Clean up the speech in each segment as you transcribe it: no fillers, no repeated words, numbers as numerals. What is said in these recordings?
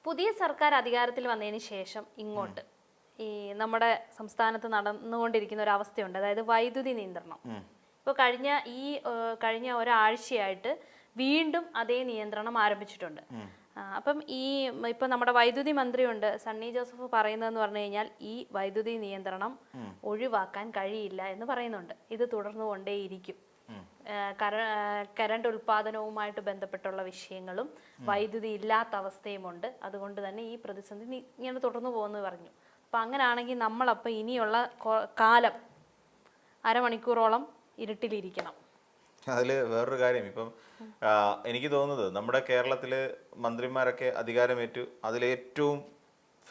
പുതിയ സർക്കാർ അധികാരത്തിൽ വന്നതിന് ശേഷം ഇങ്ങോട്ട് ഈ നമ്മുടെ സംസ്ഥാനത്ത് നടന്നുകൊണ്ടിരിക്കുന്ന ഒരു അവസ്ഥയുണ്ട്. അതായത് വൈദ്യുതി നിയന്ത്രണം. ഇപ്പോൾ കഴിഞ്ഞ ഒരാഴ്ചയായിട്ട് വീണ്ടും അതേ നിയന്ത്രണം ആരംഭിച്ചിട്ടുണ്ട്. അപ്പം ഇപ്പം നമ്മുടെ വൈദ്യുതി മന്ത്രിയുണ്ട് സണ്ണി ജോസഫ് പറയുന്നതെന്ന് പറഞ്ഞു കഴിഞ്ഞാൽ ഈ വൈദ്യുതി നിയന്ത്രണം ഒഴിവാക്കാൻ കഴിയില്ല എന്ന് പറയുന്നുണ്ട്. ഇത് തുടർന്നുകൊണ്ടേയിരിക്കും. കറണ്ട് ഉൽപാദനവുമായിട്ട് ബന്ധപ്പെട്ടുള്ള വിഷയങ്ങളും വൈദ്യുതി ഇല്ലാത്ത അവസ്ഥയുമുണ്ട്. അതുകൊണ്ട് തന്നെ ഈ പ്രതിസന്ധി ഇങ്ങനെ തുടർന്നു പോകുമെന്ന് പറഞ്ഞു. അപ്പം അങ്ങനെയാണെങ്കിൽ നമ്മളപ്പോൾ ഇനിയുള്ള കാലം അരമണിക്കൂറോളം ഇരുട്ടിലിരിക്കണം. അതിൽ വേറൊരു കാര്യം, ഇപ്പം എനിക്ക് തോന്നുന്നത് നമ്മുടെ കേരളത്തിൽ മന്ത്രിമാരൊക്കെ അധികാരമേറ്റു അതിലേറ്റവും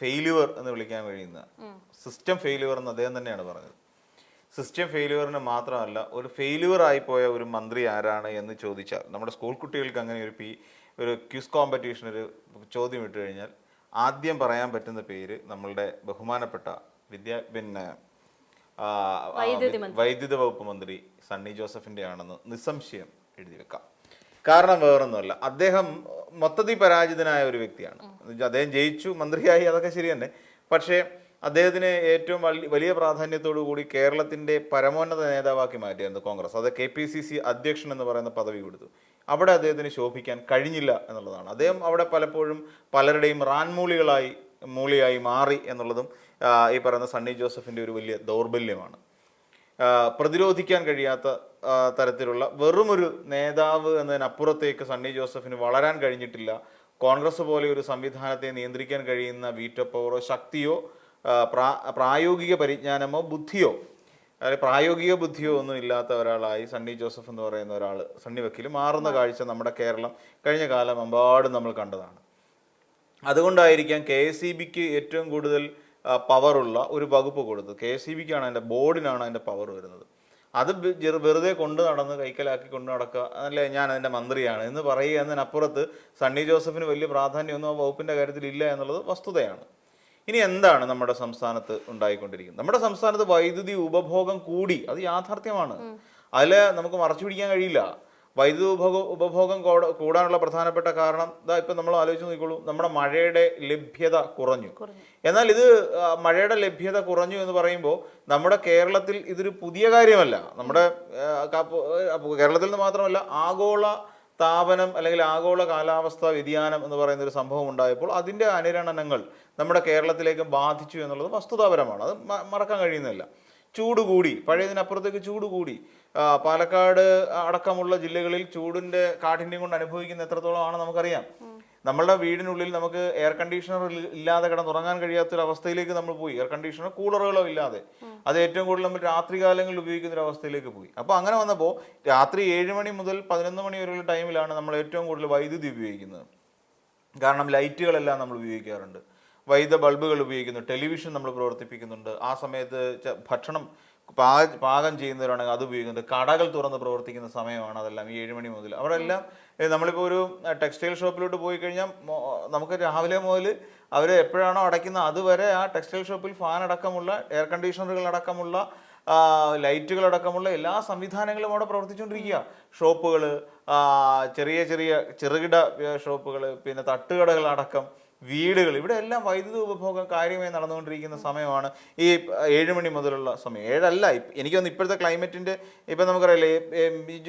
ഫെയിലുവർ എന്ന് വിളിക്കാൻ കഴിയുന്ന സിസ്റ്റം ഫെയിലുവർ എന്ന് അദ്ദേഹം തന്നെയാണ് പറഞ്ഞത്. സിസ്റ്റം ഫെയിലുവറിന് മാത്രമല്ല, ഒരു ഫെയിലുവർ ആയിപ്പോയ ഒരു മന്ത്രി ആരാണ് എന്ന് ചോദിച്ചാൽ നമ്മുടെ സ്കൂൾ കുട്ടികൾക്ക് അങ്ങനെ ഒരു ക്വിസ് കോമ്പറ്റീഷൻ ഒരു ചോദ്യം ഇട്ട് കഴിഞ്ഞാൽ ആദ്യം പറയാൻ പറ്റുന്ന പേര് നമ്മളുടെ ബഹുമാനപ്പെട്ട വൈദ്യുതി വകുപ്പ് മന്ത്രി സണ്ണി ജോസഫിന്റെ ആണെന്ന് നിസ്സംശയം എഴുതി വെക്കാം. കാരണം വേറൊന്നുമല്ല, അദ്ദേഹം മൊത്തത്തിൽ പരാജിതനായ ഒരു വ്യക്തിയാണ്. അദ്ദേഹം ജയിച്ചു, മന്ത്രിയായി, അതൊക്കെ ശരി തന്നെ. പക്ഷേ അദ്ദേഹത്തിന് ഏറ്റവും വലിയ പ്രാധാന്യത്തോടു കൂടി കേരളത്തിന്റെ പരമോന്നത നേതാവാക്കി മാറ്റിയായിരുന്നു കോൺഗ്രസ്. അത് KPCC അധ്യക്ഷൻ എന്ന് പറയുന്ന പദവി കൊടുത്തു. അവിടെ അദ്ദേഹത്തിന് ശോഭിക്കാൻ കഴിഞ്ഞില്ല എന്നുള്ളതാണ്. അദ്ദേഹം അവിടെ പലപ്പോഴും പലരുടെയും മൂളിയായി മാറി എന്നുള്ളതും ഈ പറയുന്ന സണ്ണി ജോസഫിന്റെ ഒരു വലിയ ദൗർബല്യമാണ്. പ്രതിരോധിക്കാൻ കഴിയാത്ത തരത്തിലുള്ള വെറുമൊരു നേതാവ് എന്നതിനപ്പുറത്തേക്ക് സണ്ണി ജോസഫിന് വളരാൻ കഴിഞ്ഞിട്ടില്ല. കോൺഗ്രസ് പോലെ ഒരു സംവിധാനത്തെ നിയന്ത്രിക്കാൻ കഴിയുന്ന വീറ്റോ പവറോ ശക്തിയോ പ്രായോഗിക പരിജ്ഞാനമോ ബുദ്ധിയോ പ്രായോഗിക ബുദ്ധിയോ ഒന്നും ഇല്ലാത്ത ഒരാളായി സണ്ണി ജോസഫ് എന്ന് പറയുന്ന ഒരാൾ സണ്ണി വക്കീൽ മാറുന്ന കാഴ്ച നമ്മുടെ കേരളം കഴിഞ്ഞ കാലം എമ്പാടും നമ്മൾ കണ്ടതാണ്. അതുകൊണ്ടായിരിക്കാം KSEBക്ക് ഏറ്റവും കൂടുതൽ പവറുള്ള ഒരു വകുപ്പ് കൊടുത്തത്. KSEBക്കാണ് അതിൻ്റെ ബോർഡിനാണ് അതിൻ്റെ പവർ വരുന്നത്. അത് വെറുതെ കൊണ്ട് നടന്ന് കൈക്കലാക്കി കൊണ്ട് നടക്കുക, അല്ലേ ഞാൻ അതിൻ്റെ മന്ത്രിയാണ് എന്ന് പറയുക എന്നതിനപ്പുറത്ത് സണ്ണി ജോസഫിന് വലിയ പ്രാധാന്യമൊന്നും ആ വകുപ്പിൻ്റെ കാര്യത്തിൽ ഇല്ല എന്നുള്ളത് വസ്തുതയാണ്. ഇനി എന്താണ് നമ്മുടെ സംസ്ഥാനത്ത് ഉണ്ടായിക്കൊണ്ടിരിക്കുന്നത്? നമ്മുടെ സംസ്ഥാനത്ത് വൈദ്യുതി ഉപഭോഗം കൂടി, അത് യാഥാർത്ഥ്യമാണ്. അതിൽ നമുക്ക് മറച്ചു പിടിക്കാൻ കഴിയില്ല. വൈദ്യുതി ഉപഭോഗം കൂടാനുള്ള പ്രധാനപ്പെട്ട കാരണം ഇപ്പം നമ്മൾ ആലോചിച്ച് നോക്കിക്കോളൂ, നമ്മുടെ മഴയുടെ ലഭ്യത കുറഞ്ഞു. എന്നാൽ ഇത് മഴയുടെ ലഭ്യത കുറഞ്ഞു എന്ന് പറയുമ്പോൾ നമ്മുടെ കേരളത്തിൽ ഇതൊരു പുതിയ കാര്യമല്ല. നമ്മുടെ കേരളത്തിൽ നിന്ന് മാത്രമല്ല, ആഗോള താപനം അല്ലെങ്കിൽ ആഗോള കാലാവസ്ഥാ വ്യതിയാനം എന്ന് പറയുന്ന ഒരു സംഭവം ഉണ്ടായപ്പോൾ അതിൻ്റെ അനുരണനങ്ങൾ നമ്മുടെ കേരളത്തിലേക്ക് ബാധിച്ചു എന്നുള്ളത് വസ്തുതാപരമാണ്. അത് മറക്കാൻ കഴിയുന്നില്ല. ചൂട് കൂടി, പഴയതിനപ്പുറത്തേക്ക് ചൂട് കൂടി. പാലക്കാട് അടക്കമുള്ള ജില്ലകളിൽ ചൂടിൻ്റെ കാഠിന്യം കൊണ്ട് അനുഭവിക്കുന്ന എത്രത്തോളം ആണ് നമുക്കറിയാം. നമ്മളുടെ വീടിനുള്ളിൽ നമുക്ക് എയർ കണ്ടീഷണർ ഇല്ലാതെ കിടന്നുറങ്ങാൻ കഴിയാത്തൊരവസ്ഥയിലേക്ക് നമ്മൾ പോയി. എയർ കണ്ടീഷണർ കൂളറുകളോ ഇല്ലാതെ അത് ഏറ്റവും കൂടുതൽ നമ്മൾ രാത്രി കാലങ്ങളിൽ ഉപയോഗിക്കുന്ന ഒരു അവസ്ഥയിലേക്ക് പോയി. അപ്പോൾ അങ്ങനെ വന്നപ്പോൾ രാത്രി 7 മണി മുതൽ 11 മണി വരെയുള്ള ടൈമിലാണ് നമ്മൾ ഏറ്റവും കൂടുതൽ വൈദ്യുതി ഉപയോഗിക്കുന്നത്. കാരണം ലൈറ്റുകളെല്ലാം നമ്മൾ ഉപയോഗിക്കാറുണ്ട്, വൈദ്യുത ബൾബുകൾ ഉപയോഗിക്കുന്നു, ടെലിവിഷൻ നമ്മൾ പ്രവർത്തിപ്പിക്കുന്നുണ്ട്. ആ സമയത്ത് ഭക്ഷണം പാകം ചെയ്യുന്നവരാണെങ്കിൽ അത് ഉപയോഗിക്കുന്നുണ്ട്. കടകൾ തുറന്ന് പ്രവർത്തിക്കുന്ന സമയമാണ് അതെല്ലാം ഈ 7 മണി മുതൽ. അവിടെ എല്ലാം നമ്മളിപ്പോൾ ഒരു ടെക്സ്റ്റൈൽ ഷോപ്പിലോട്ട് പോയി കഴിഞ്ഞാൽ നമുക്ക് രാവിലെ മുതൽ അവർ എപ്പോഴാണോ അടയ്ക്കുന്നത് അതുവരെ ആ ടെക്സ്റ്റൈൽ ഷോപ്പിൽ ഫാൻ അടക്കമുള്ള എയർ കണ്ടീഷണറുകൾ അടക്കമുള്ള ലൈറ്റുകളടക്കമുള്ള എല്ലാ സംവിധാനങ്ങളും അവിടെ പ്രവർത്തിച്ചുകൊണ്ടിരിക്കുക. ഷോപ്പുകൾ, ചെറുകിട ഷോപ്പുകൾ, പിന്നെ തട്ടുകടകൾ അടക്കം വീടുകൾ, ഇവിടെ എല്ലാം വൈദ്യുതി ഉപഭോഗം കാര്യമായി നടന്നുകൊണ്ടിരിക്കുന്ന സമയമാണ് ഈ 7 മണി മുതലുള്ള സമയം. 7 അല്ല, എനിക്കൊന്ന് ഇപ്പോഴത്തെ ക്ലൈമറ്റിൻ്റെ ഇപ്പം നമുക്കറിയില്ലേ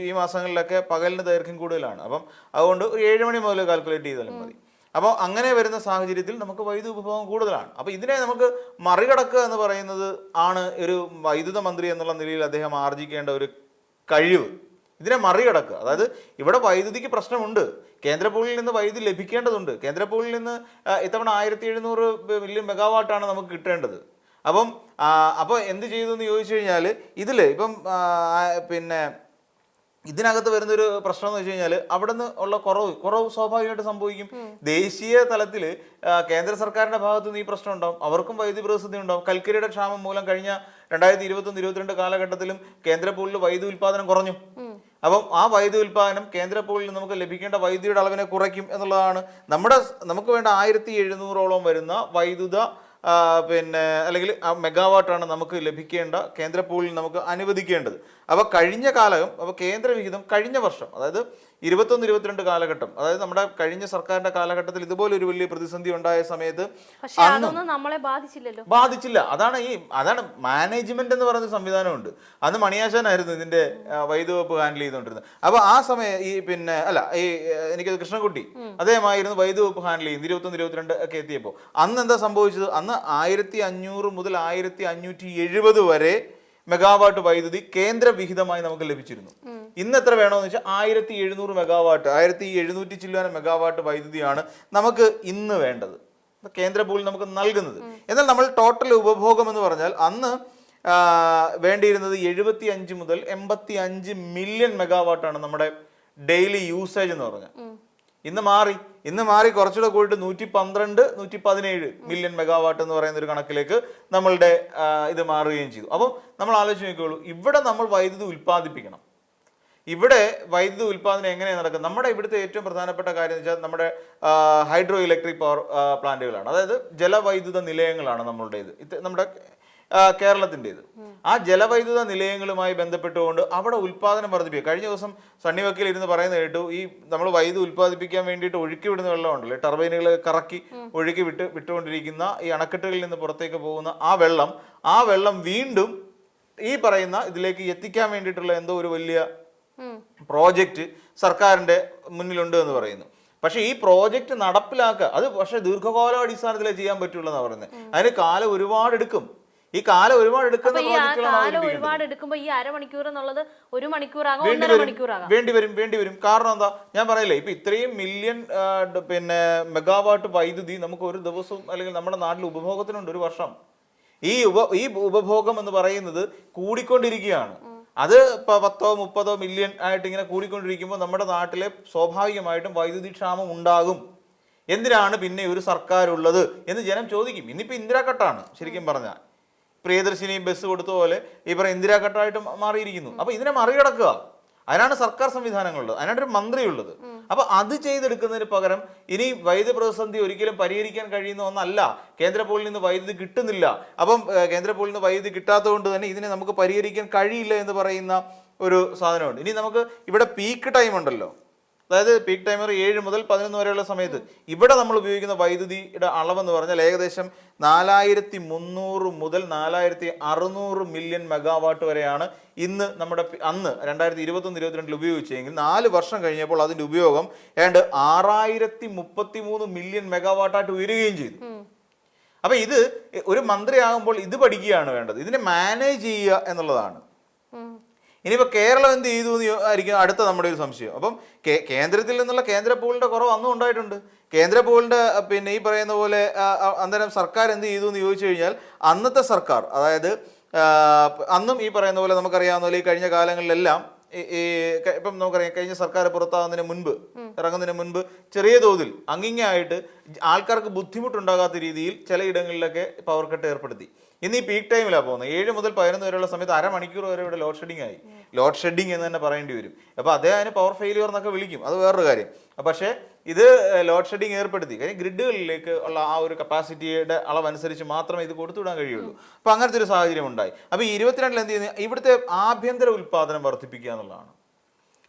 ഈ മാസങ്ങളിലൊക്കെ പകലിന് ദൈർഘ്യം കൂടുതലാണ്. അപ്പം അതുകൊണ്ട് ഒരു 7 മണി മുതൽ കാൽക്കുലേറ്റ് ചെയ്താലും മതി. അപ്പോൾ അങ്ങനെ വരുന്ന സാഹചര്യത്തിൽ നമുക്ക് വൈദ്യുതി ഉപഭോഗം കൂടുതലാണ്. അപ്പോൾ ഇതിനെ നമുക്ക് മറികടക്കുക എന്ന് പറയുന്നത് ആണ് ഒരു വൈദ്യുത മന്ത്രി എന്നുള്ള നിലയിൽ അദ്ദേഹം ആർജിക്കേണ്ട ഒരു കഴിവ്. ഇതിനെ മറികടക്കുക, അതായത് ഇവിടെ വൈദ്യുതിക്ക് പ്രശ്നമുണ്ട്. കേന്ദ്രപൂളിൽ നിന്ന് വൈദ്യുതി ലഭിക്കേണ്ടതുണ്ട്. കേന്ദ്രപൂളിൽ നിന്ന് ഇത്തവണ 1700 മില്യൺ മെഗാവാട്ടാണ് നമുക്ക് കിട്ടേണ്ടത്. അപ്പോൾ എന്ത് ചെയ്തു എന്ന് ചോദിച്ചു കഴിഞ്ഞാൽ ഇതിൽ ഇപ്പം പിന്നെ ഇതിനകത്ത് വരുന്നൊരു പ്രശ്നം എന്ന് വെച്ച് കഴിഞ്ഞാൽ അവിടെ നിന്ന് ഉള്ള കുറവ് സ്വാഭാവികമായിട്ട് സംഭവിക്കും. ദേശീയ തലത്തിൽ കേന്ദ്ര സർക്കാരിന്റെ ഭാഗത്ത് നിന്ന് ഈ പ്രശ്നം ഉണ്ടാവും, അവർക്കും വൈദ്യുതി പ്രതിസന്ധി ഉണ്ടാവും. കൽക്കരിയുടെ ക്ഷാമം മൂലം കഴിഞ്ഞ 2021-22 കാലഘട്ടത്തിലും കേന്ദ്രപൂളിൽ വൈദ്യുതി ഉൽപ്പാദനം കുറഞ്ഞു. അപ്പം ആ വൈദ്യുതി ഉൽപ്പാദനം കേന്ദ്രപൂളിൽ നമുക്ക് ലഭിക്കേണ്ട വൈദ്യുതിയുടെ അളവിനെ കുറയ്ക്കും എന്നുള്ളതാണ്. നമുക്ക് വേണ്ട 1700ഓളം വരുന്ന വൈദ്യുത അല്ലെങ്കിൽ മെഗാവാട്ടാണ് നമുക്ക് ലഭിക്കേണ്ട കേന്ദ്രപൂളിൽ നമുക്ക് അനുവദിക്കേണ്ടത്. അപ്പോൾ കേന്ദ്ര വിഹിതം കഴിഞ്ഞ വർഷം, അതായത് 21-22 കാലഘട്ടം, അതായത് നമ്മുടെ കഴിഞ്ഞ സർക്കാരിന്റെ കാലഘട്ടത്തിൽ ഇതുപോലെ ഒരു വലിയ പ്രതിസന്ധി ഉണ്ടായ സമയത്ത് പക്ഷെ അതൊന്നും നമ്മളെ ബാധിച്ചില്ലല്ലോ. ബാധിച്ചില്ല. അതാണ് മാനേജ്മെന്റ് എന്ന് പറയുന്ന സംവിധാനമുണ്ട്. അന്ന് മണിയാശാനായിരുന്നു ഇതിന്റെ വൈദ്യുതി വകുപ്പ് ഹാൻഡിൽ ചെയ്തുകൊണ്ടിരുന്നത്. അപ്പൊ ആ സമയം എനിക്കത് കൃഷ്ണൻകുട്ടി അദ്ദേഹമായിരുന്നു വൈദ്യുതി വകുപ്പ് ഹാൻഡിൽ ചെയ്യുന്നത് 21-22 ഒക്കെ എത്തിയപ്പോൾ. അന്ന് എന്താ സംഭവിച്ചത്? അന്ന് 1500 മുതൽ 1570 വരെ മെഗാവാട്ട് വൈദ്യുതി കേന്ദ്ര വിഹിതമായി നമുക്ക് ലഭിച്ചിരുന്നു. ഇന്ന് എത്ര വേണമെന്ന് വെച്ചാൽ 1700 മെഗാവാട്ട്, 1700 ചില്ലുവാനം മെഗാവാട്ട് വൈദ്യുതിയാണ് നമുക്ക് ഇന്ന് വേണ്ടത്, കേന്ദ്ര പൂളിൽ നമുക്ക് നൽകുന്നത്. എന്നാൽ നമ്മൾ ടോട്ടൽ ഉപഭോഗം എന്ന് പറഞ്ഞാൽ അന്ന് വേണ്ടിയിരുന്നത് 75 മുതൽ 85 മില്യൺ മെഗാവാട്ടാണ് നമ്മുടെ ഡെയിലി യൂസേജ് എന്ന് പറഞ്ഞാൽ. ഇന്ന് മാറി കുറച്ചുകൂടെ കൂടിയിട്ട് 112-117 മില്യൺ മെഗാവാട്ട് എന്ന് പറയുന്ന ഒരു കണക്കിലേക്ക് നമ്മളുടെ ഇത് മാറുകയും ചെയ്തു. അപ്പം നമ്മൾ ആലോചിച്ച് നോക്കിയോളൂ, ഇവിടെ നമ്മൾ വൈദ്യുതി ഉൽപ്പാദിപ്പിക്കണം. ഇവിടെ വൈദ്യുതി ഉൽപ്പാദനം എങ്ങനെയാണ് നടക്കുന്നത്? നമ്മുടെ ഇവിടുത്തെ ഏറ്റവും പ്രധാനപ്പെട്ട കാര്യം എന്ന് വെച്ചാൽ നമ്മുടെ ഹൈഡ്രോ ഇലക്ട്രിക് പവർ പ്ലാന്റുകളാണ്, അതായത് ജലവൈദ്യുത നിലയങ്ങളാണ് നമ്മളുടേത്, നമ്മുടെ കേരളത്തിൻ്റെത്. ആ ജലവൈദ്യുത നിലയങ്ങളുമായി ബന്ധപ്പെട്ടുകൊണ്ട് അവിടെ ഉൽപ്പാദനം വർദ്ധിപ്പിക്കുക. കഴിഞ്ഞ ദിവസം സണ്ണി വക്കീൽ ഇരുന്ന് പറയുന്നത് കേട്ടു, ഈ നമ്മൾ വൈദ്യുതി ഉൽപ്പാദിപ്പിക്കാൻ വേണ്ടിയിട്ട് ഒഴുക്കി വിടുന്ന വെള്ളമുണ്ടല്ലോ, ടർബൈനുകൾ കറക്കി ഒഴുക്കി വിട്ടുകൊണ്ടിരിക്കുന്ന ഈ അണക്കെട്ടുകളിൽ നിന്ന് പുറത്തേക്ക് പോകുന്ന ആ വെള്ളം വീണ്ടും ഈ പറയുന്ന ഇതിലേക്ക് എത്തിക്കാൻ വേണ്ടിയിട്ടുള്ള എന്തോ ഒരു വലിയ പ്രോജക്റ്റ് സർക്കാരിന്റെ മുന്നിലുണ്ട് എന്ന് പറയുന്നു. പക്ഷെ ഈ പ്രോജക്റ്റ് നടപ്പിലാക്കുക അത് പക്ഷെ ദീർഘകാലാടിസ്ഥാനത്തിലേ ചെയ്യാൻ പറ്റുള്ളൂ എന്നാണ് പറയുന്നത്. അതിന് കാലം ഒരുപാട് എടുക്കും. ഈ കാലം ഒരുപാട് എടുക്കുമ്പോൾ ഈ അരമണിക്കൂർ എന്നുള്ളത് 1 മണിക്കൂറാകും, 1.5 മണിക്കൂറാകും വേണ്ടിവരും. കാരണം എന്താ, ഞാൻ പറയില്ലേ, ഇപ്പൊ ഇത്രയും മില്യൺ മെഗാവാട്ട് വൈദ്യുതി നമുക്ക് ഒരു ദിവസവും അല്ലെങ്കിൽ നമ്മുടെ നാട്ടിൽ ഉപഭോഗത്തിനുണ്ട് ഒരു വർഷം. ഈ ഉപഭോഗം എന്ന് പറയുന്നത് കൂടിക്കൊണ്ടിരിക്കുകയാണ്. അത് 10-30 മില്യൺ ആയിട്ട് ഇങ്ങനെ കൂടിക്കൊണ്ടിരിക്കുമ്പോൾ നമ്മുടെ നാട്ടിലെ സ്വാഭാവികമായിട്ടും വൈദ്യുതി ക്ഷാമം ഉണ്ടാകും. എന്തിനാണ് പിന്നെ ഒരു സർക്കാർ ഉള്ളത് എന്ന് ജനം ചോദിക്കും. ഇന്നിപ്പോ ഇന്ദിരാ കട്ടാണ് ശരിക്കും പറഞ്ഞാൽ, പ്രിയദർശിനി ബസ് കൊടുത്ത പോലെ ഈ പറയുന്ന ഇന്ദിരാ കട്ടായിട്ട് മാറിയിരിക്കുന്നു. അപ്പൊ ഇതിനെ മറികടക്കുക, അതിനാണ് സർക്കാർ സംവിധാനങ്ങളുള്ളത്, അതിനാണ് ഒരു മന്ത്രിയുള്ളത്. അപ്പൊ അത് ചെയ്തെടുക്കുന്നതിന് പകരം ഇനി വൈദ്യുതി പ്രതിസന്ധി ഒരിക്കലും പരിഹരിക്കാൻ കഴിയുന്ന ഒന്നല്ല, കേന്ദ്ര പൂളിൽ നിന്ന് വൈദ്യുതി കിട്ടുന്നില്ല, അപ്പം കേന്ദ്ര പൂളിൽ നിന്ന് വൈദ്യുതി കിട്ടാത്തത് കൊണ്ട് തന്നെ ഇതിനെ നമുക്ക് പരിഹരിക്കാൻ കഴിയില്ല എന്ന് പറയുന്ന ഒരു സാധനമുണ്ട്. ഇനി നമുക്ക് ഇവിടെ പീക്ക് ടൈം ഉണ്ടല്ലോ, അതായത് പീക്ക് ടൈമർ 7 മുതൽ 11 വരെയുള്ള സമയത്ത് ഇവിടെ നമ്മൾ ഉപയോഗിക്കുന്ന വൈദ്യുതിയുടെ അളവെന്ന് പറഞ്ഞാൽ ഏകദേശം 4300 മുതൽ 4600 മില്യൺ മെഗാവാട്ട് വരെയാണ് ഇന്ന് അന്ന് 2021-22 ഉപയോഗിച്ചെങ്കിൽ 4 വർഷം കഴിഞ്ഞപ്പോൾ അതിന്റെ ഉപയോഗം ഏതാണ്ട് 6033 മില്യൺ മെഗാവാട്ടായിട്ട് ഉയരുകയും ചെയ്തു. അപ്പൊ ഇത് ഒരു മന്ത്രിയാകുമ്പോൾ ഇത് പഠിക്കുകയാണ് വേണ്ടത്, ഇതിനെ മാനേജ് ചെയ്യുക എന്നുള്ളതാണ്. ഇനിയിപ്പോൾ കേരളം എന്ത് ചെയ്തു ആയിരിക്കും അടുത്ത നമ്മുടെ ഒരു സംശയം. അപ്പം കേന്ദ്രത്തിൽ നിന്നുള്ള കേന്ദ്ര പൂളിന്റെ കുറവ് അന്നും ഉണ്ടായിട്ടുണ്ട്. കേന്ദ്ര പൂളിന്റെ ഈ പറയുന്ന പോലെ അന്നേരം സർക്കാർ എന്ത് ചെയ്തു എന്ന് ചോദിച്ചു കഴിഞ്ഞാൽ, അന്നത്തെ സർക്കാർ, അതായത് അന്നും ഈ പറയുന്ന പോലെ നമുക്കറിയാവുന്ന പോലെ ഈ കഴിഞ്ഞ കാലങ്ങളിലെല്ലാം ഇപ്പം നമുക്കറിയാം, കഴിഞ്ഞ സർക്കാർ ഇറങ്ങുന്നതിന് മുൻപ് ചെറിയ തോതിൽ അങ്ങിങ്ങായിട്ട് ആൾക്കാർക്ക് ബുദ്ധിമുട്ടുണ്ടാകാത്ത രീതിയിൽ ചിലയിടങ്ങളിലൊക്കെ പവർ കട്ട് ഏർപ്പെടുത്തി. ഇന്ന് ഈ പീക്ക് ടൈമിലാണ് പോകുന്നത്. 7 മുതൽ 11 വരെയുള്ള സമയത്ത് അരമണിക്കൂർ വരെ ഇവിടെ ലോഡ് ഷെഡിങ് ആയി. ലോഡ് ഷെഡിങ് എന്ന് തന്നെ പറയേണ്ടി വരും. അപ്പോൾ അദ്ദേഹം അതിന് പവർ ഫെയിലിയർ എന്നൊക്കെ വിളിക്കും, അത് വേറൊരു കാര്യം. പക്ഷേ ഇത് ലോഡ് ഷെഡിങ് ഏർപ്പെടുത്തി. കാര്യം ഗ്രിഡുകളിലേക്ക് ഉള്ള ആ ഒരു കപ്പാസിറ്റിയുടെ അളവനുസരിച്ച് മാത്രമേ ഇത് കൊടുത്തുവിടാൻ കഴിയുള്ളൂ. അപ്പോൾ അങ്ങനത്തെ ഒരു സാഹചര്യം ഉണ്ടായി. അപ്പോൾ ഈ 22 എന്ത് ചെയ്യുന്നത്, ഇവിടുത്തെ ആഭ്യന്തര ഉൽപ്പാദനം വർദ്ധിപ്പിക്കുക എന്നുള്ളതാണ്.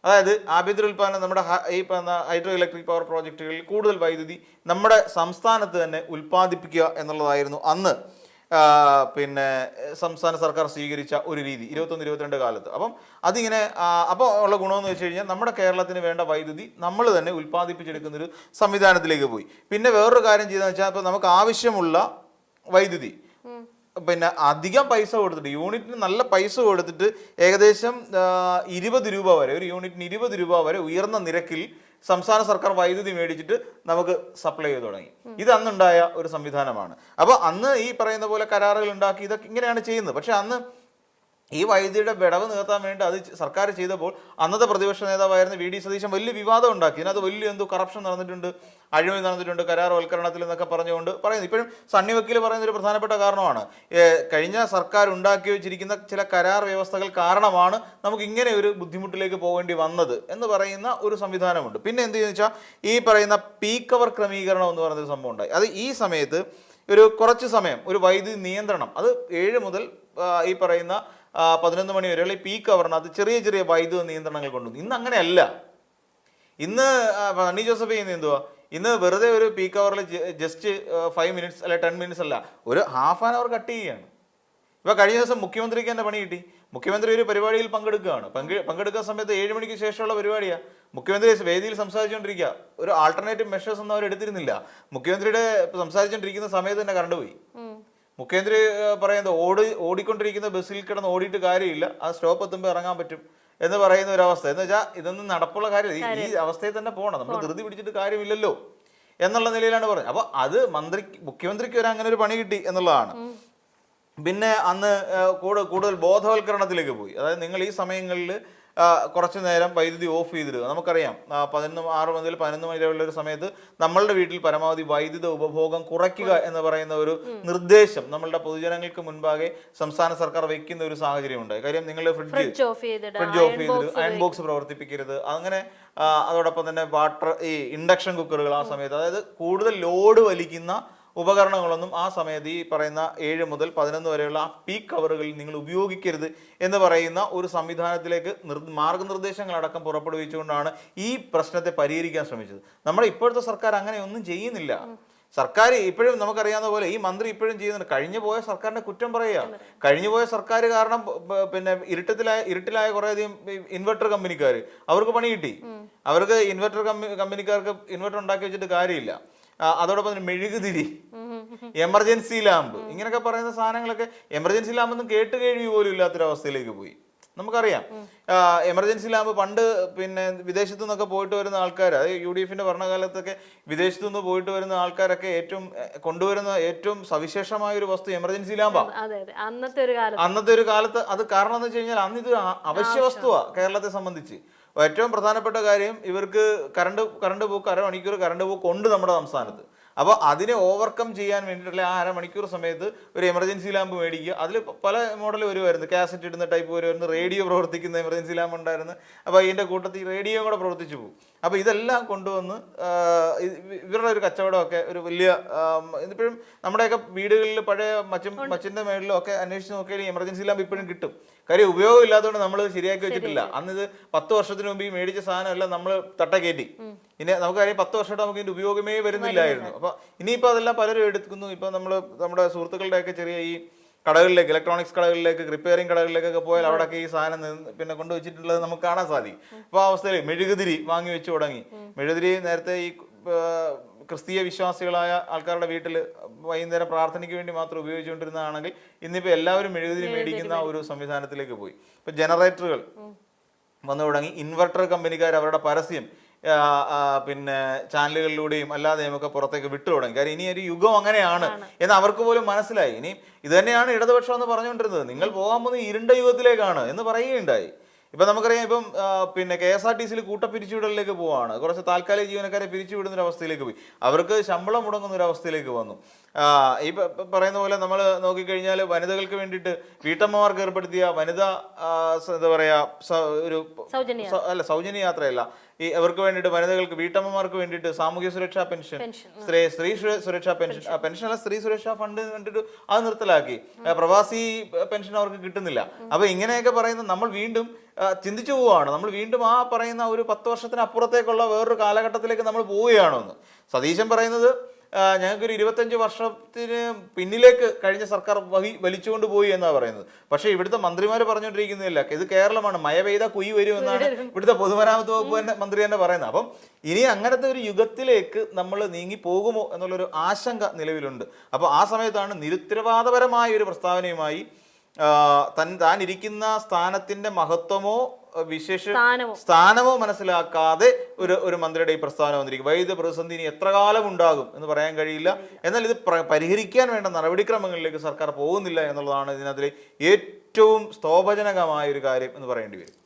അതായത് ആഭ്യന്തര ഉൽപ്പാദനം, നമ്മുടെ ഈ ഹൈഡ്രോ ഇലക്ട്രിക് പവർ പ്രോജക്റ്റുകളിൽ കൂടുതൽ വൈദ്യുതി നമ്മുടെ സംസ്ഥാനത്ത് തന്നെ ഉൽപ്പാദിപ്പിക്കുക എന്നുള്ളതായിരുന്നു അന്ന് സംസ്ഥാന സർക്കാർ സ്വീകരിച്ച ഒരു രീതി 21-22 കാലത്ത്. അപ്പം അതിങ്ങനെ അപ്പോൾ ഉള്ള ഗുണമെന്ന് വെച്ച് കഴിഞ്ഞാൽ നമ്മുടെ കേരളത്തിന് വേണ്ട വൈദ്യുതി നമ്മൾ തന്നെ ഉൽപ്പാദിപ്പിച്ചെടുക്കുന്നൊരു സംവിധാനത്തിലേക്ക് പോയി. പിന്നെ വേറൊരു കാര്യം ചെയ്തെന്ന് വെച്ചാൽ, ഇപ്പോൾ നമുക്ക് ആവശ്യമുള്ള വൈദ്യുതി അധികം പൈസ കൊടുത്തിട്ട്, യൂണിറ്റിന് നല്ല പൈസ കൊടുത്തിട്ട് ഏകദേശം 20 രൂപ വരെ, ഒരു യൂണിറ്റിന് 20 രൂപ വരെ ഉയർന്ന നിരക്കിൽ സംസ്ഥാന സർക്കാർ വൈദ്യുതി മേടിച്ചിട്ട് നമുക്ക് സപ്ലൈ ചെയ്ത് തുടങ്ങി. ഇത് അന്നുണ്ടായ ഒരു സംവിധാനമാണ്. അപ്പോൾ അന്ന് ഈ പറയുന്ന പോലെ കരാറുകൾ ഉണ്ടാക്കി ഇതൊക്കെ ഇങ്ങനെയാണ് ചെയ്യുന്നത്. പക്ഷെ അന്ന് ഈ വൈദ്യുതിയുടെ വിടവ് നികത്താൻ വേണ്ടി അത് സർക്കാർ ചെയ്തപ്പോൾ അന്നത്തെ പ്രതിപക്ഷ നേതാവായിരുന്ന വി ഡി സതീശൻ വലിയ വിവാദം ഉണ്ടാക്കി. ഇതിനകത്ത് വലിയ എന്തോ കറപ്ഷൻ നടന്നിട്ടുണ്ട്, അഴിമതി നടന്നിട്ടുണ്ട്, കരാർവൽക്കരണത്തിൽ എന്നൊക്കെ പറഞ്ഞുകൊണ്ട് പറയുന്നു. ഇപ്പോഴും സണ്ണി വക്കീൽ പറയുന്ന ഒരു പ്രധാനപ്പെട്ട കാരണമാണ്, കഴിഞ്ഞ സർക്കാർ ഉണ്ടാക്കി വെച്ചിരിക്കുന്ന ചില കരാർ വ്യവസ്ഥകൾ കാരണമാണ് നമുക്ക് ഇങ്ങനെ ഒരു ബുദ്ധിമുട്ടിലേക്ക് പോകേണ്ടി വന്നത് എന്ന് പറയുന്ന ഒരു സംവിധാനമുണ്ട്. പിന്നെ എന്ത് ചെയ്യുന്ന വെച്ചാൽ, ഈ പറയുന്ന പീക്ക് അവർ ക്രമീകരണം എന്ന് പറയുന്നൊരു സംഭവം ഉണ്ടായി. അത് ഈ സമയത്ത് ഒരു കുറച്ച് സമയം ഒരു വൈദ്യുതി നിയന്ത്രണം, അത് 7 മുതൽ ഈ പറയുന്ന 11 മണി വരെയുള്ള ഈ പീക്ക് അവറിനകത്ത് ചെറിയ ചെറിയ വൈദ്യുത നിയന്ത്രണങ്ങൾ കൊണ്ടുവന്നു. ഇന്ന് അങ്ങനെയല്ല. ഇന്ന് സണ്ണി ജോസഫ് ചെയ്യുന്നത് എന്തുവാ? ഇന്ന് വെറുതെ ഒരു പീക്ക് അവറിൽ ജസ്റ്റ് 5 മിനിറ്റ്സ് അല്ലെ 10 മിനിറ്റ്സ് അല്ല, ഒരു ഹാഫ് ആൻ അവർ കട്ട് ചെയ്യുകയാണ്. ഇപ്പൊ കഴിഞ്ഞ ദിവസം മുഖ്യമന്ത്രിക്ക് തന്നെ പണി കിട്ടി. മുഖ്യമന്ത്രി ഒരു പരിപാടിയിൽ പങ്കെടുക്കുകയാണ്. പങ്കെടുക്കുന്ന സമയത്ത് 7 മണിക്ക് ശേഷമുള്ള പരിപാടിയാണ്. മുഖ്യമന്ത്രി വേദിയിൽ സംസാരിച്ചുകൊണ്ടിരിക്കുക. ഒരു ആൾട്ടർനേറ്റീവ് മെഷേഴ്സ് ഒന്നും അവർ എടുത്തിരുന്നില്ല. മുഖ്യമന്ത്രിയുടെ സംസാരിച്ചുകൊണ്ടിരിക്കുന്ന സമയത്ത് തന്നെ കറണ്ട് പോയി. മുഖ്യമന്ത്രി പറയുന്നത് ഓടിക്കൊണ്ടിരിക്കുന്ന ബസ്സിൽ കിടന്ന് ഓടിയിട്ട് കാര്യമില്ല, ആ സ്റ്റോപ്പ് എത്തുമ്പോൾ ഇറങ്ങാൻ പറ്റും എന്ന് പറയുന്ന ഒരു അവസ്ഥ. എന്ന് വെച്ചാൽ ഇതൊന്നും നടപ്പുള്ള കാര്യം, ഈ അവസ്ഥയിൽ തന്നെ പോകണം, നമ്മൾ ധൃതി പിടിച്ചിട്ട് കാര്യമില്ലല്ലോ എന്നുള്ള നിലയിലാണ് പറഞ്ഞത്. അപ്പൊ അത് മുഖ്യമന്ത്രിക്ക് അങ്ങനെ ഒരു പണി കിട്ടി എന്നുള്ളതാണ്. പിന്നെ അന്ന് കൂടുതൽ ബോധവൽക്കരണത്തിലേക്ക് പോയി. അതായത് നിങ്ങൾ ഈ സമയങ്ങളിൽ കുറച്ചു നേരം വൈദ്യുതി ഓഫ് ചെയ്തിടുക. നമുക്കറിയാം 6 മുതൽ 11 മണി വരെയുള്ള ഒരു സമയത്ത് നമ്മളുടെ വീട്ടിൽ പരമാവധി വൈദ്യുത ഉപഭോഗം കുറയ്ക്കുക എന്ന് പറയുന്ന ഒരു നിർദ്ദേശം നമ്മളുടെ പൊതുജനങ്ങൾക്ക് മുൻപാകെ സംസ്ഥാന സർക്കാർ വെക്കുന്ന ഒരു സാഹചര്യം ഉണ്ടായി. കാര്യം നിങ്ങൾ ഫ്രിഡ്ജ് ഓഫ് ചെയ്തിട്ട് അയൺ ബോക്സ് പ്രവർത്തിപ്പിക്കരുത്, അങ്ങനെ അതോടൊപ്പം തന്നെ ഈ ഇൻഡക്ഷൻ കുക്കറുകൾ ആ സമയത്ത്, അതായത് കൂടുതൽ ലോഡ് വലിക്കുന്ന ഉപകരണങ്ങളൊന്നും ആ സമയത്ത് ഈ പറയുന്ന 7 മുതൽ 11 വരെയുള്ള ആ പീക്ക് അവറുകളിൽ നിങ്ങൾ ഉപയോഗിക്കരുത് എന്ന് പറയുന്ന ഒരു സംവിധാനത്തിലേക്ക് മാർഗനിർദ്ദേശങ്ങളടക്കം പുറപ്പെടുവിച്ചുകൊണ്ടാണ് ഈ പ്രശ്നത്തെ പരിഹരിക്കാൻ ശ്രമിച്ചത്. നമ്മുടെ ഇപ്പോഴത്തെ സർക്കാർ അങ്ങനെ ഒന്നും ചെയ്യുന്നില്ല. സർക്കാർ ഇപ്പോഴും നമുക്കറിയാവുന്ന പോലെ ഈ മന്ത്രി ഇപ്പോഴും ചെയ്യുന്നുണ്ട്. കഴിഞ്ഞു പോയ സർക്കാരിന്റെ കുറ്റം പറയുക. കഴിഞ്ഞു പോയ സർക്കാർ കാരണം പിന്നെ ഇരുട്ടിലായ കുറേയധികം ഇൻവെർട്ടർ കമ്പനിക്കാർ അവർക്ക് പണി കിട്ടി. അവർക്ക് ഇൻവെർട്ടർ കമ്പനിക്കാർക്ക് ഇൻവെർട്ടർ ഉണ്ടാക്കി വെച്ചിട്ട് കാര്യമില്ല. അതോടൊപ്പം തന്നെ മെഴുകുതിരി, എമർജൻസി ലാമ്പ്, ഇങ്ങനെയൊക്കെ പറയുന്ന സാധനങ്ങളൊക്കെ എമർജൻസി ലാമ്പൊന്നും കേട്ടുകേഴ്വി പോലും ഇല്ലാത്തൊരവസ്ഥയിലേക്ക് പോയി. നമുക്കറിയാം എമർജൻസി ലാമ്പ് പണ്ട് പിന്നെ വിദേശത്തു നിന്നൊക്കെ പോയിട്ട് വരുന്ന ആൾക്കാർ, അത് UDFന്റെ ഭരണകാലത്തൊക്കെ വിദേശത്തു നിന്ന് പോയിട്ട് വരുന്ന ആൾക്കാരൊക്കെ കൊണ്ടുവരുന്ന ഏറ്റവും സവിശേഷമായ ഒരു വസ്തു എമർജൻസി ലാമ്പാണ് അന്നത്തെ ഒരു കാലത്ത്. അത് കാരണം എന്ന് വെച്ച് കഴിഞ്ഞാൽ അന്ന് ഇതൊരു അവശ്യ വസ്തുവാണ് കേരളത്തെ സംബന്ധിച്ച്. ഏറ്റവും പ്രധാനപ്പെട്ട കാര്യം ഇവർക്ക് കറണ്ട് പോക്ക്, അരമണിക്കൂർ കറണ്ട് പോക്ക് ഉണ്ട് നമ്മുടെ സംസ്ഥാനത്ത്. അപ്പോൾ അതിനെ ഓവർകം ചെയ്യാൻ വേണ്ടിയിട്ടുള്ള ആ അരമണിക്കൂർ സമയത്ത് ഒരു എമർജൻസി ലാമ്പ് മേടിക്കുക. അതിൽ പല മോഡൽ വരുമായിരുന്നു, കാസറ്റ് ഇടുന്ന ടൈപ്പ് വരുമായിരുന്നു, റേഡിയോ പ്രവർത്തിക്കുന്ന എമർജൻസി ലാമ്പ് ഉണ്ടായിരുന്നു. അപ്പോൾ ഇതിൻ്റെ കൂട്ടത്തിൽ റേഡിയോ കൂടെ പ്രവർത്തിച്ചു പോകും. അപ്പോൾ ഇതെല്ലാം കൊണ്ടുവന്ന് ഇവരുടെ ഒരു കച്ചവടമൊക്കെ ഒരു വലിയ, ഇപ്പോഴും നമ്മുടെയൊക്കെ വീടുകളിൽ പഴയ മച്ചിൻ്റെ മേളിലും ഒക്കെ അന്വേഷിച്ച് നോക്കിയാൽ എമർജൻസി ലാമ്പ് ഇപ്പോഴും കിട്ടും. കാര്യം ഉപയോഗം ഇല്ലാത്തതുകൊണ്ട് നമ്മൾ ശരിയാക്കി വെച്ചിട്ടില്ല. അന്ന് ഇത് 10 വർഷത്തിന് മുമ്പ് ഈ മേടിച്ച സാധനമെല്ലാം നമ്മൾ തട്ട കയറ്റി. ഇനി നമുക്കറിയാം 10 വർഷമായിട്ട് നമുക്ക് ഇതിന്റെ ഉപയോഗമേ വരുന്നില്ലായിരുന്നു. അപ്പൊ ഇനിയിപ്പോൾ അതെല്ലാം പലരും എടുക്കുന്നു. ഇപ്പൊ നമ്മുടെ സുഹൃത്തുക്കളുടെയൊക്കെ ചെറിയ ഈ കടകളിലേക്ക്, ഇലക്ട്രോണിക്സ് കടകളിലേക്ക്, റിപ്പയറിംഗ് കടകളിലേക്കൊക്കെ പോയാൽ അവിടെയൊക്കെ ഈ സാധനം പിന്നെ കൊണ്ടുവച്ചിട്ടുള്ളത് നമുക്ക് കാണാൻ സാധിക്കും. അപ്പോൾ ആ അവസ്ഥയിൽ മെഴുകുതിരി വാങ്ങി വെച്ച് തുടങ്ങി. മെഴുകുതിരി നേരത്തെ ഈ ക്രിസ്തീയ വിശ്വാസികളായ ആൾക്കാരുടെ വീട്ടിൽ വൈകുന്നേരം പ്രാർത്ഥനയ്ക്ക് വേണ്ടി മാത്രം ഉപയോഗിച്ചുകൊണ്ടിരുന്നതാണെങ്കിൽ ഇന്നിപ്പോൾ എല്ലാവരും മെഴുകുതിരി മേടിക്കുന്ന ഒരു സംവിധാനത്തിലേക്ക് പോയി. ഇപ്പൊ ജനറേറ്ററുകൾ വന്നു തുടങ്ങി. ഇൻവെർട്ടർ കമ്പനിക്കാർ അവരുടെ പരസ്യം പിന്നെ ചാനലുകളിലൂടെയും അല്ലാതെയും ഒക്കെ പുറത്തേക്ക് വിട്ടു തുടങ്ങി. കാര്യം ഇനി ഒരു യുഗം അങ്ങനെയാണ് എന്ന് അവർക്ക് പോലും മനസ്സിലായി. ഇനി ഇത് തന്നെയാണ് ഇടതുപക്ഷം എന്ന് പറഞ്ഞുകൊണ്ടിരുന്നത്. നിങ്ങൾ പോകാൻ പോകുന്ന ഇരുണ്ട യുഗത്തിലേക്കാണ് എന്ന് പറയുകയുണ്ടായി. ഇപ്പം നമുക്കറിയാം, ഇപ്പം പിന്നെ KSRTCയിൽ കൂട്ടപ്പിരിച്ചുവിടലിലേക്ക് പോവാണ്. കുറച്ച് താൽക്കാലിക ജീവനക്കാരെ പിരിച്ചുവിടുന്ന ഒരു അവസ്ഥയിലേക്ക് പോയി. അവർക്ക് ശമ്പളം മുടങ്ങുന്ന ഒരു അവസ്ഥയിലേക്ക് വന്നു. ഈ പറയുന്ന പോലെ നമ്മൾ നോക്കിക്കഴിഞ്ഞാൽ വനിതകൾക്ക് വേണ്ടിയിട്ട് വീട്ടമ്മമാർക്ക് ഏർപ്പെടുത്തിയ വനിതാ എന്താ പറയുക ഒരു സൗജന്യ യാത്രയല്ല, ഈ അവർക്ക് വേണ്ടിയിട്ട് വനിതകൾക്ക് വീട്ടമ്മമാർക്ക് വേണ്ടിയിട്ട് സാമൂഹ്യ സുരക്ഷാ പെൻഷൻ, സ്ത്രീ സുരക്ഷാ പെൻഷൻ അല്ല, സ്ത്രീ സുരക്ഷാ ഫണ്ട് വേണ്ടിയിട്ട് അത് നിർത്തലാക്കി. പ്രവാസി പെൻഷൻ അവർക്ക് കിട്ടുന്നില്ല. അപ്പൊ ഇങ്ങനെയൊക്കെ പറയുന്ന നമ്മൾ വീണ്ടും ചിന്തിച്ചു പോവുകയാണ്. നമ്മൾ വീണ്ടും ആ പറയുന്ന ഒരു 10 വർഷത്തിന് അപ്പുറത്തേക്കുള്ള വേറൊരു കാലഘട്ടത്തിലേക്ക് നമ്മൾ പോവുകയാണോ എന്ന്. സതീശൻ പറയുന്നത് ഞങ്ങൾക്കൊരു 25 വർഷത്തിന് പിന്നിലേക്ക് കഴിഞ്ഞ സർക്കാർ വലിച്ചുകൊണ്ട് പോയി എന്നാണ് പറയുന്നത്. പക്ഷേ ഇവിടുത്തെ മന്ത്രിമാർ പറഞ്ഞുകൊണ്ടിരിക്കുന്നില്ല, ഇത് കേരളമാണ്, മഴ പെയ്ത കുയി വരും എന്നാണ് ഇവിടുത്തെ പൊതുമരാമത്ത് വകുപ്പ് മന്ത്രി തന്നെ പറയുന്നത്. അപ്പം ഇനി അങ്ങനത്തെ ഒരു യുഗത്തിലേക്ക് നമ്മൾ നീങ്ങി പോകുമോ എന്നുള്ളൊരു ആശങ്ക നിലവിലുണ്ട്. അപ്പോൾ ആ സമയത്താണ് നിരുത്തരവാദപരമായ ഒരു പ്രസ്താവനയുമായി താൻ ഇരിക്കുന്ന സ്ഥാനത്തിന്റെ മഹത്വമോ സ്ഥാനമോ മനസ്സിലാക്കാതെ ഒരു മന്ത്രിയുടെ ഈ പ്രസ്താവന വന്നിരിക്കും. വൈദ്യുത പ്രതിസന്ധി ഇനി എത്ര കാലം ഉണ്ടാകും എന്ന് പറയാൻ കഴിയില്ല. എന്നാൽ ഇത് പരിഹരിക്കാൻ വേണ്ട നടപടിക്രമങ്ങളിലേക്ക് സർക്കാർ പോകുന്നില്ല എന്നുള്ളതാണ് ഇതിനകത്തിലെ ഏറ്റവും സ്തോഭജനകമായ ഒരു കാര്യം എന്ന് പറയേണ്ടി വരും.